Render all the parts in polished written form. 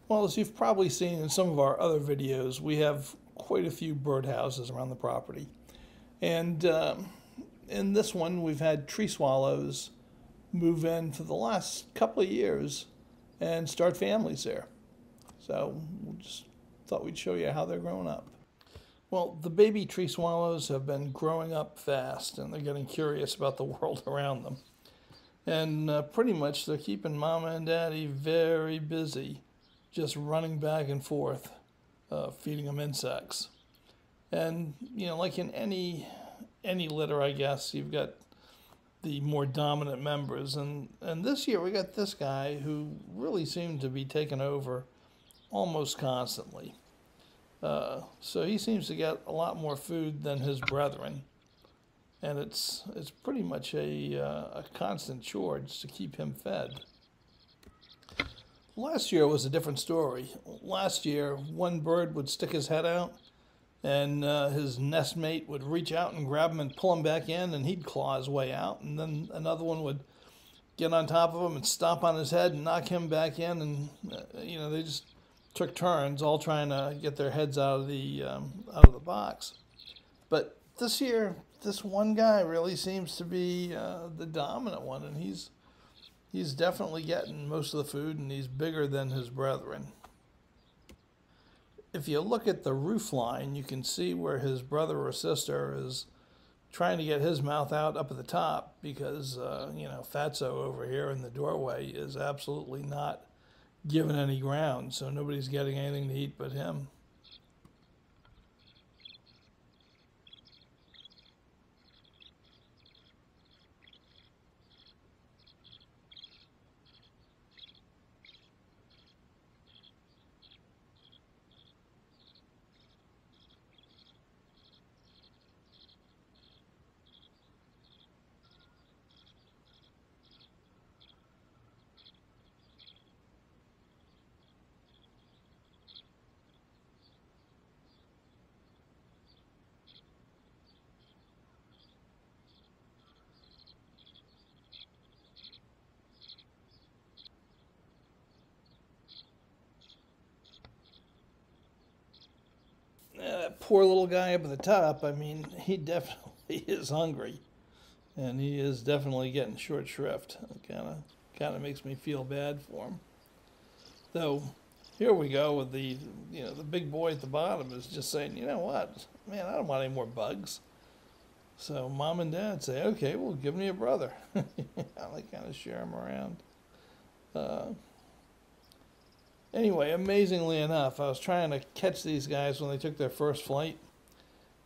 Well, as you've probably seen in some of our other videos, we have quite a few birdhouses around the property. And in this one, we've had tree swallows move in for the last couple of years and start families there. So we just thought we'd show you how they're growing up. Well, the baby tree swallows have been growing up fast, and they're getting curious about the world around them. And pretty much they're keeping Mama and Daddy very busy, just running back and forth, feeding them insects. And, you know, like in any litter, I guess, you've got the more dominant members. And this year we got this guy who really seemed to be taking over almost constantly. So he seems to get a lot more food than his brethren. And it's pretty much a constant chore just to keep him fed. Last year was a different story. Last year, one bird would stick his head out, and his nestmate would reach out and grab him and pull him back in, and he'd claw his way out. And then another one would get on top of him and stomp on his head and knock him back in. And you know, they just took turns, all trying to get their heads out of the box. But this year, this one guy really seems to be the dominant one, and he's definitely getting most of the food, and he's bigger than his brethren. If you look at the roof line, you can see where his brother or sister is trying to get his mouth out up at the top because, you know, Fatso over here in the doorway is absolutely not given any ground, so nobody's getting anything to eat but him. That poor little guy up at the top, I mean, he definitely is hungry. And he is definitely getting short shrift. It kind of makes me feel bad for him. Though, here we go with the big boy at the bottom is just saying, you know what, man, I don't want any more bugs. So Mom and Dad say, okay, well, give me a brother. They kind of share them around. Anyway, amazingly enough, I was trying to catch these guys when they took their first flight.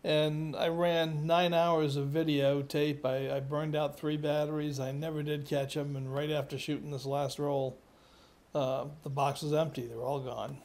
And I ran 9 hours of videotape. I burned out 3 batteries. I never did catch them. And right after shooting this last roll, the box was empty. They were all gone.